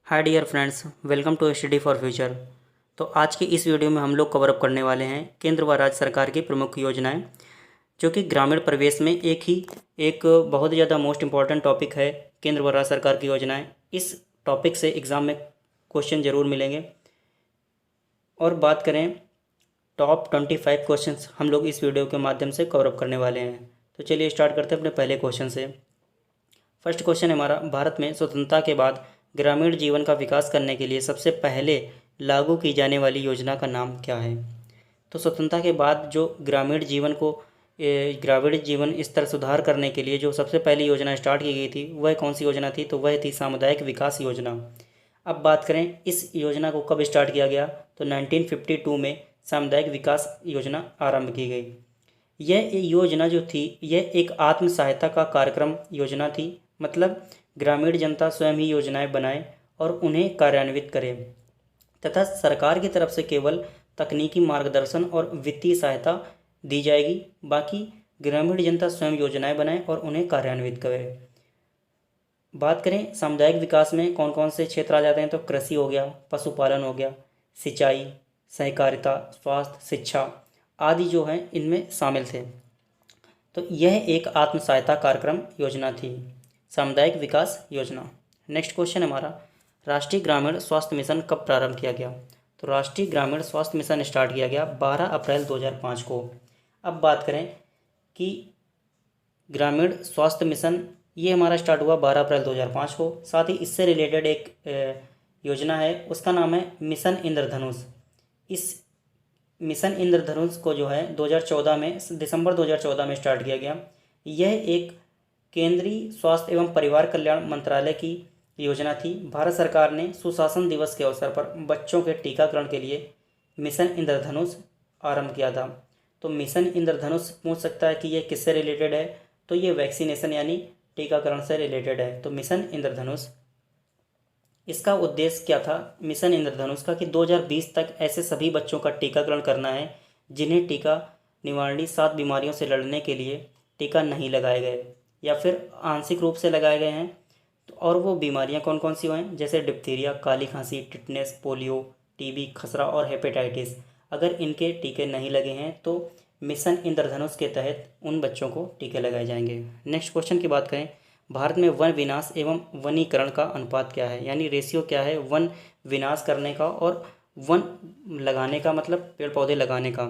Hi dear friends, welcome to study for future. तो आज की इस वीडियो में हम लोग कवर अप करने वाले हैं केंद्र व राज्य सरकार की प्रमुख योजनाएं, जो कि ग्रामीण परिवेश में एक बहुत ज़्यादा मोस्ट इम्पॉर्टेंट टॉपिक है। केंद्र व राज्य सरकार की योजनाएं, इस टॉपिक से एग्ज़ाम में क्वेश्चन ज़रूर मिलेंगे। और बात करें टॉप 25 क्वेश्चंस हम लोग इस वीडियो के माध्यम से कवर अप करने वाले हैं। तो चलिए स्टार्ट करते हैं अपने पहले क्वेश्चन से। फर्स्ट क्वेश्चन है हमारा, भारत में स्वतंत्रता के बाद ग्रामीण जीवन का विकास करने के लिए सबसे पहले लागू की जाने वाली योजना का नाम क्या है। तो स्वतंत्रता के बाद जो ग्रामीण जीवन स्तर सुधार करने के लिए जो सबसे पहली योजना स्टार्ट की गई थी, वह कौन सी योजना थी? तो वह थी सामुदायिक विकास योजना। अब बात करें इस योजना को कब स्टार्ट किया गया, तो 1952 में सामुदायिक विकास योजना आरंभ की गई। यह योजना जो थी, यह एक आत्म सहायता का कार्यक्रम योजना थी। मतलब ग्रामीण जनता स्वयं ही योजनाएं बनाए और उन्हें कार्यान्वित करे, तथा सरकार की तरफ से केवल तकनीकी मार्गदर्शन और वित्तीय सहायता दी जाएगी। बाकी ग्रामीण जनता स्वयं योजनाएं बनाए और उन्हें कार्यान्वित करे। बात करें सामुदायिक विकास में कौन कौन से क्षेत्र आ जाते हैं, तो कृषि हो गया, पशुपालन हो गया, सिंचाई, सहकारिता, स्वास्थ्य, शिक्षा आदि जो हैं इनमें शामिल थे। तो यह एक आत्म सहायता कार्यक्रम योजना थी, सामुदायिक विकास योजना। नेक्स्ट क्वेश्चन हमारा, राष्ट्रीय ग्रामीण स्वास्थ्य मिशन कब प्रारंभ किया गया। तो राष्ट्रीय ग्रामीण स्वास्थ्य मिशन स्टार्ट किया गया 12 अप्रैल 2005 को। अब बात करें कि ग्रामीण स्वास्थ्य मिशन ये हमारा स्टार्ट हुआ 12 अप्रैल 2005 को। साथ ही इससे रिलेटेड एक योजना है, उसका नाम है मिशन इंद्रधनुष। इस मिशन इंद्रधनुष को जो है 2014 में, दिसंबर 2014 में स्टार्ट किया गया। यह एक केंद्रीय स्वास्थ्य एवं परिवार कल्याण मंत्रालय की योजना थी। भारत सरकार ने सुशासन दिवस के अवसर पर बच्चों के टीकाकरण के लिए मिशन इंद्रधनुष आरंभ किया था। तो मिशन इंद्रधनुष पूछ सकता है कि ये किससे रिलेटेड है, तो ये वैक्सीनेशन यानी टीकाकरण से रिलेटेड है। तो मिशन इंद्रधनुष, इसका उद्देश्य क्या था मिशन इंद्रधनुष का, कि 2020 तक ऐसे सभी बच्चों का टीकाकरण करना है जिन्हें टीका निवारणी 7 बीमारियों से लड़ने के लिए टीका नहीं लगाए गए या फिर आंशिक रूप से लगाए गए हैं। तो और वो बीमारियां कौन कौन सी हैं, जैसे डिप्थीरिया, काली खांसी, टिटनेस, पोलियो, टीबी, खसरा और हेपेटाइटिस। अगर इनके टीके नहीं लगे हैं तो मिशन इंद्रधनुष के तहत उन बच्चों को टीके लगाए जाएंगे। नेक्स्ट क्वेश्चन की बात करें, भारत में वन विनाश एवं वनीकरण का अनुपात क्या है, यानी रेशियो क्या है वन विनाश करने का और वन लगाने का, मतलब पेड़ पौधे लगाने का।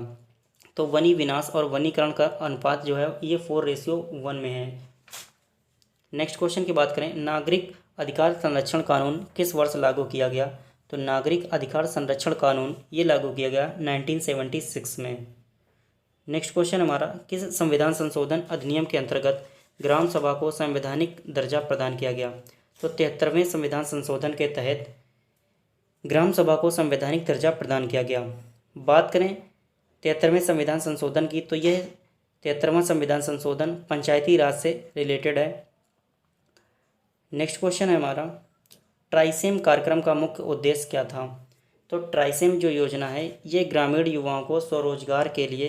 तो वनी विनाश और वनीकरण का अनुपात जो है ये 4:1 में है। नेक्स्ट क्वेश्चन की बात करें, नागरिक अधिकार संरक्षण कानून किस वर्ष लागू किया गया। तो नागरिक अधिकार संरक्षण कानून ये लागू किया गया 1976 में। नेक्स्ट क्वेश्चन हमारा, किस संविधान संशोधन अधिनियम के अंतर्गत ग्राम सभा को संवैधानिक दर्जा प्रदान किया गया। तो 73वें संविधान संशोधन के तहत ग्राम सभा को संवैधानिक दर्जा प्रदान किया गया। बात करें 73वें संविधान संशोधन की, तो यह 73वां संविधान संशोधन पंचायती राज से रिलेटेड है। नेक्स्ट क्वेश्चन है हमारा, ट्राइसेम कार्यक्रम का मुख्य उद्देश्य क्या था। तो ट्राइसेम जो योजना है ये ग्रामीण युवाओं को स्वरोजगार के लिए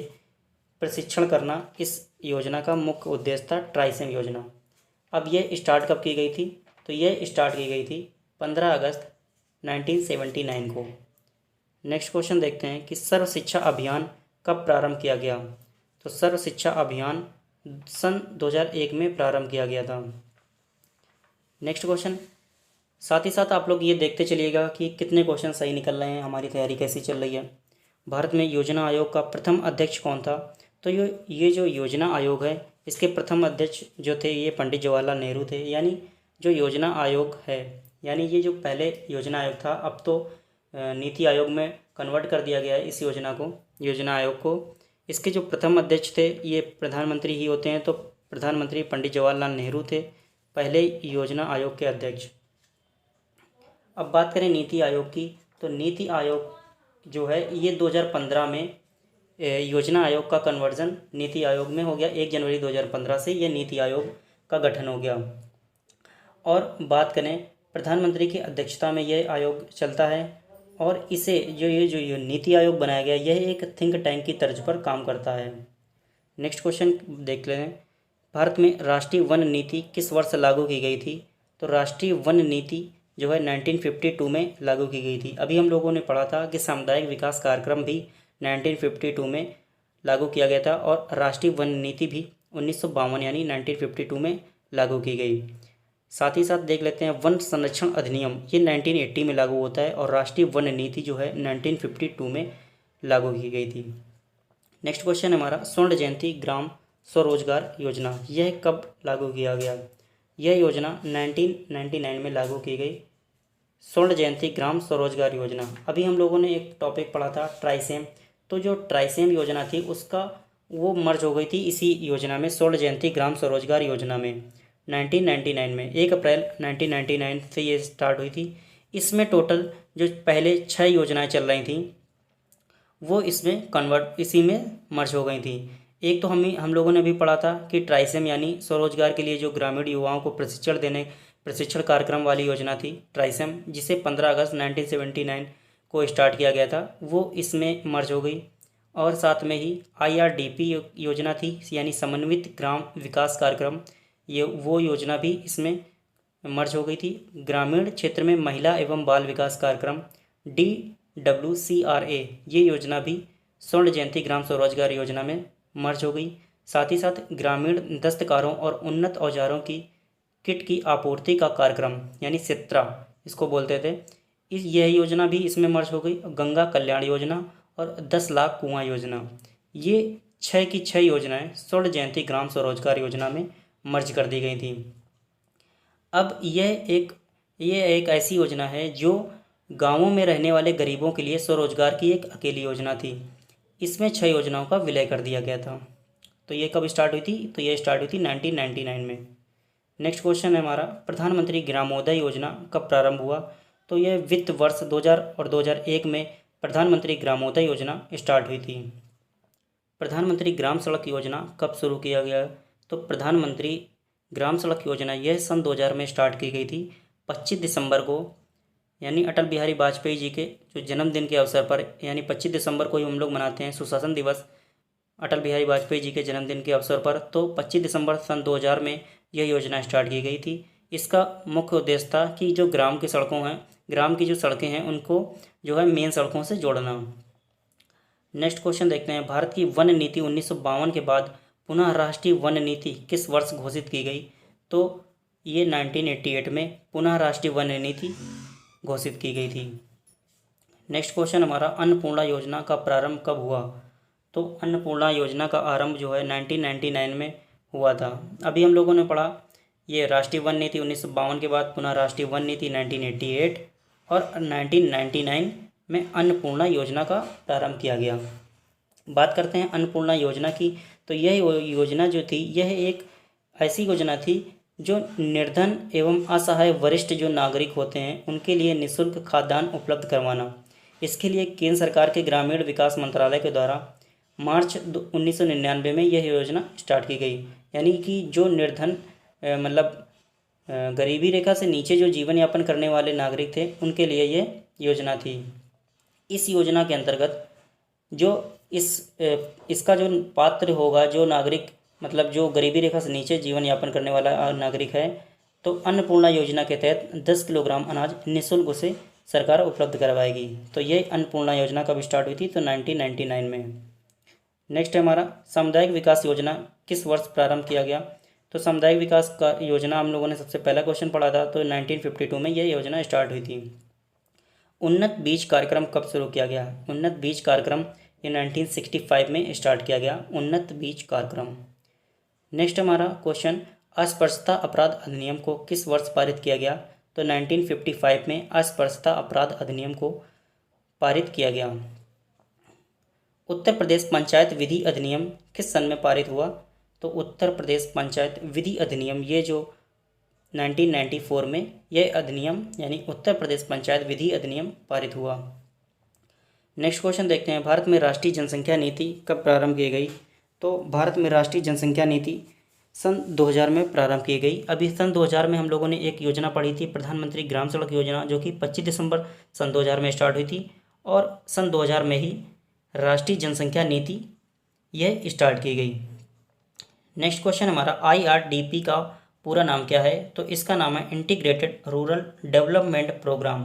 प्रशिक्षण करना इस योजना का मुख्य उद्देश्य था, ट्राइसेम योजना। अब ये स्टार्ट कब की गई थी, तो ये स्टार्ट की गई थी 15 अगस्त 1979 को। नेक्स्ट क्वेश्चन देखते हैं कि सर्व शिक्षा अभियान कब प्रारंभ किया गया। तो सर्व शिक्षा अभियान सन 2001 में प्रारंभ किया गया था। नेक्स्ट क्वेश्चन, साथ ही साथ आप लोग ये देखते चलिएगा कि कितने क्वेश्चन सही निकल रहे हैं, हमारी तैयारी कैसी चल रही है। भारत में योजना आयोग का प्रथम अध्यक्ष कौन था। तो ये जो योजना आयोग है इसके प्रथम अध्यक्ष जो थे ये पंडित जवाहरलाल नेहरू थे। यानी जो योजना आयोग है, यानी ये जो पहले योजना आयोग था अब तो नीति आयोग में कन्वर्ट कर दिया गया है इस योजना को, योजना आयोग को। इसके जो प्रथम अध्यक्ष थे ये प्रधानमंत्री ही होते हैं। तो प्रधानमंत्री पंडित जवाहरलाल नेहरू थे पहले योजना आयोग के अध्यक्ष। अब बात करें नीति आयोग की, तो नीति आयोग जो है ये 2015 में योजना आयोग का कन्वर्जन नीति आयोग में हो गया। 1 जनवरी 2015 से ये नीति आयोग का गठन हो गया। और बात करें प्रधानमंत्री की अध्यक्षता में यह आयोग चलता है और इसे जो नीति आयोग बनाया गया यह एक थिंक टैंक की तर्ज पर काम करता है। नेक्स्ट क्वेश्चन देख लें, भारत में राष्ट्रीय वन नीति किस वर्ष लागू की गई थी। तो राष्ट्रीय वन नीति जो है 1952 में लागू की गई थी। अभी हम लोगों ने पढ़ा था कि सामुदायिक विकास कार्यक्रम भी 1952 में लागू किया गया था और राष्ट्रीय वन नीति भी 1952 यानी 1952 में लागू की गई। साथ ही साथ देख लेते हैं वन संरक्षण अधिनियम, ये 1980 में लागू होता है और राष्ट्रीय वन नीति जो है 1952 में लागू की गई थी। नेक्स्ट क्वेश्चन हमारा स्वर्ण जयंती ग्राम स्वरोजगार योजना, यह कब लागू किया गया? यह योजना 1999 में लागू की गई, स्वर्ण जयंती ग्राम स्वरोजगार योजना। अभी हम लोगों ने एक टॉपिक पढ़ा था ट्राइसेम, तो जो ट्राइसेम योजना थी उसका वो मर्ज हो गई थी इसी योजना में, स्वर्ण जयंती ग्राम स्वरोजगार योजना में 1999 में। 1 अप्रैल 1999 से ये स्टार्ट हुई थी। इसमें टोटल जो पहले 6 योजनाएं चल रही थी वो इसमें कन्वर्ट इसी में मर्ज हो गई थी। एक तो हम लोगों ने भी पढ़ा था कि ट्राइसेम यानी स्वरोजगार के लिए जो ग्रामीण युवाओं को प्रशिक्षण कार्यक्रम वाली योजना थी ट्राइसेम, जिसे 15 अगस्त 1979 को स्टार्ट किया गया था, वो इसमें मर्ज हो गई। और साथ में ही IRDP योजना थी यानी समन्वित ग्राम विकास कार्यक्रम, ये वो योजना भी इसमें मर्ज हो गई थी। ग्रामीण क्षेत्र में महिला एवं बाल विकास कार्यक्रम DWCRA, ये योजना भी स्वर्ण जयंती ग्राम स्वरोजगार योजना में मर्ज हो गई। साथ ही साथ ग्रामीण दस्तकारों और उन्नत औजारों की किट की आपूर्ति का कार्यक्रम यानी सित्रा इसको बोलते थे, यह योजना भी इसमें मर्ज हो गई। गंगा कल्याण योजना और 10 लाख कुआं योजना, ये 6 की 6 योजनाएं स्वर्ण जयंती ग्राम स्वरोजगार योजना में मर्ज कर दी गई थी। अब यह एक ऐसी योजना है जो गांवों में रहने वाले गरीबों के लिए स्वरोजगार की एक अकेली योजना थी। इसमें 6 योजनाओं का विलय कर दिया गया था। तो ये कब स्टार्ट हुई थी? तो ये स्टार्ट हुई थी 1999 में। नेक्स्ट क्वेश्चन है हमारा प्रधानमंत्री ग्रामोदय योजना कब प्रारंभ हुआ? तो यह वित्त वर्ष 2000 और 2001 में प्रधानमंत्री ग्रामोदय योजना स्टार्ट हुई थी। प्रधानमंत्री ग्राम सड़क योजना कब शुरू किया गया? तो प्रधानमंत्री ग्राम सड़क योजना यह सन 2000 में स्टार्ट की गई थी। 25 दिसंबर को यानी अटल बिहारी वाजपेयी जी के जो जन्मदिन के अवसर पर, यानी 25 दिसंबर को ही हम लोग मनाते हैं सुशासन दिवस, अटल बिहारी वाजपेयी जी के जन्मदिन के अवसर पर, तो 25 दिसंबर सन 2000 में यह योजना स्टार्ट की गई थी। इसका मुख्य उद्देश्य था कि जो ग्राम की जो सड़कें हैं उनको जो है मेन सड़कों से जोड़ना। नेक्स्ट क्वेश्चन देखते हैं भारत की वन नीति 1952 के बाद पुनः राष्ट्रीय वन नीति किस वर्ष घोषित की गई? तो ये 1988 में पुनः राष्ट्रीय वन नीति घोषित की गई थी। नेक्स्ट क्वेश्चन हमारा अन्नपूर्णा योजना का प्रारंभ कब हुआ? तो अन्नपूर्णा योजना का आरंभ जो है 1999 में हुआ था। अभी हम लोगों ने पढ़ा ये राष्ट्रीय वन नीति 1952 के बाद पुनः राष्ट्रीय वन नीति 1988 और 1999 में अन्नपूर्णा योजना का प्रारंभ किया गया। बात करते हैं अन्नपूर्णा योजना की, तो यह योजना जो थी यह एक ऐसी योजना थी जो निर्धन एवं असहाय वरिष्ठ जो नागरिक होते हैं उनके लिए निःशुल्क खाद्यान्न उपलब्ध करवाना। इसके लिए केंद्र सरकार के ग्रामीण विकास मंत्रालय के द्वारा मार्च 1999 में यह योजना स्टार्ट की गई। यानी कि जो निर्धन मतलब गरीबी रेखा से नीचे जो जीवन यापन करने वाले नागरिक थे उनके लिए यह योजना थी। इस योजना के अंतर्गत जो इसका जो पात्र होगा, जो नागरिक मतलब जो गरीबी रेखा से नीचे जीवन यापन करने वाला नागरिक है, तो अन्नपूर्णा योजना के तहत 10 किलोग्राम अनाज निःशुल्क उसे सरकार उपलब्ध करवाएगी। तो ये अन्नपूर्णा योजना कब स्टार्ट हुई थी? तो 1999 में। नेक्स्ट है हमारा सामुदायिक विकास योजना किस वर्ष प्रारंभ किया गया? तो सामुदायिक विकास का योजना हम लोगों ने सबसे पहला क्वेश्चन पढ़ा था, तो 1952 में यह योजना स्टार्ट हुई थी। उन्नत बीज कार्यक्रम कब शुरू किया गया? उन्नत बीज कार्यक्रम ये 1965 में स्टार्ट किया गया, उन्नत बीज कार्यक्रम। नेक्स्ट हमारा क्वेश्चन अस्पृश्यता अपराध अधिनियम को किस वर्ष पारित किया गया? तो 1955 में अस्पृश्यता अपराध अधिनियम को पारित किया गया। उत्तर प्रदेश पंचायत विधि अधिनियम किस सन में पारित हुआ? तो उत्तर प्रदेश पंचायत विधि अधिनियम ये जो 1994 में यह अधिनियम यानी उत्तर प्रदेश पंचायत विधि अधिनियम पारित हुआ। नेक्स्ट क्वेश्चन देखते हैं भारत में राष्ट्रीय जनसंख्या नीति कब प्रारंभ की गई? तो भारत में राष्ट्रीय जनसंख्या नीति सन 2000 में प्रारंभ की गई। अभी सन 2000 में हम लोगों ने एक योजना पढ़ी थी प्रधानमंत्री ग्राम सड़क योजना, जो कि 25 दिसंबर सन 2000 में स्टार्ट हुई थी और सन 2000 में ही राष्ट्रीय जनसंख्या नीति यह स्टार्ट की गई। नेक्स्ट क्वेश्चन हमारा IRDP का पूरा नाम क्या है? तो इसका नाम है integrated rural development programme.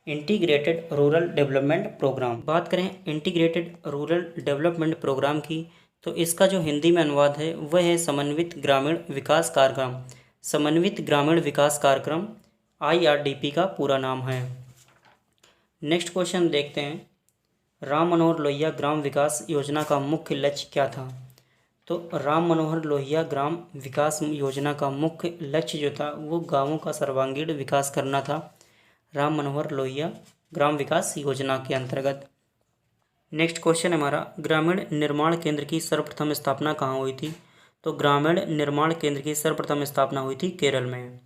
Integrated rural development programme. बात करें इंटीग्रेटेड रूरल डेवलपमेंट प्रोग्राम की, तो इसका जो हिंदी में अनुवाद है वह है समन्वित ग्रामीण विकास कार्यक्रम। समन्वित ग्रामीण विकास कार्यक्रम IRDP का पूरा नाम है। नेक्स्ट क्वेश्चन देखते हैं, राम मनोहर लोहिया ग्राम विकास योजना का मुख्य लक्ष्य क्या था? तो राम मनोहर लोहिया ग्राम विकास योजना का मुख्य लक्ष्य जो था वो गांवों का सर्वांगीण विकास करना था, राम मनोहर लोहिया ग्राम विकास योजना के अंतर्गत। नेक्स्ट क्वेश्चन हमारा, ग्रामीण निर्माण केंद्र की सर्वप्रथम स्थापना कहाँ हुई थी? तो ग्रामीण निर्माण केंद्र की सर्वप्रथम स्थापना हुई थी केरल में।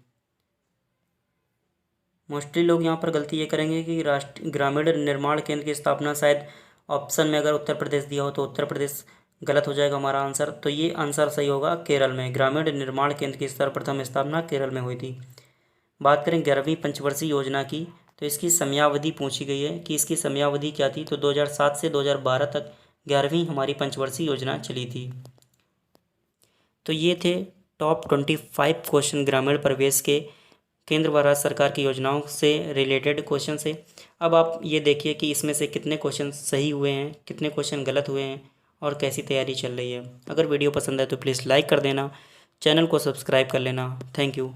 मोस्टली लोग यहाँ पर गलती ये करेंगे कि ग्रामीण निर्माण केंद्र की स्थापना शायद ऑप्शन में अगर उत्तर प्रदेश दिया हो तो उत्तर प्रदेश गलत हो जाएगा हमारा आंसर। तो ये आंसर सही होगा, केरल में ग्रामीण निर्माण केंद्र की सर्वप्रथम स्थापना केरल में हुई थी। बात करें 11वीं पंचवर्षीय योजना की, तो इसकी समयावधि पूछी गई है कि इसकी समयावधि क्या थी? तो 2007 से 2012 तक 11वीं हमारी पंचवर्षीय योजना चली थी। तो ये थे टॉप 25 क्वेश्चन ग्रामीण प्रवेश के केंद्र व राज्य सरकार की योजनाओं से रिलेटेड क्वेश्चन से। अब आप ये देखिए कि इसमें से कितने क्वेश्चन सही हुए हैं, कितने क्वेश्चन गलत हुए हैं और कैसी तैयारी चल रही है। अगर वीडियो पसंद है तो प्लीज़ लाइक कर देना, चैनल को सब्सक्राइब कर लेना। Thank you.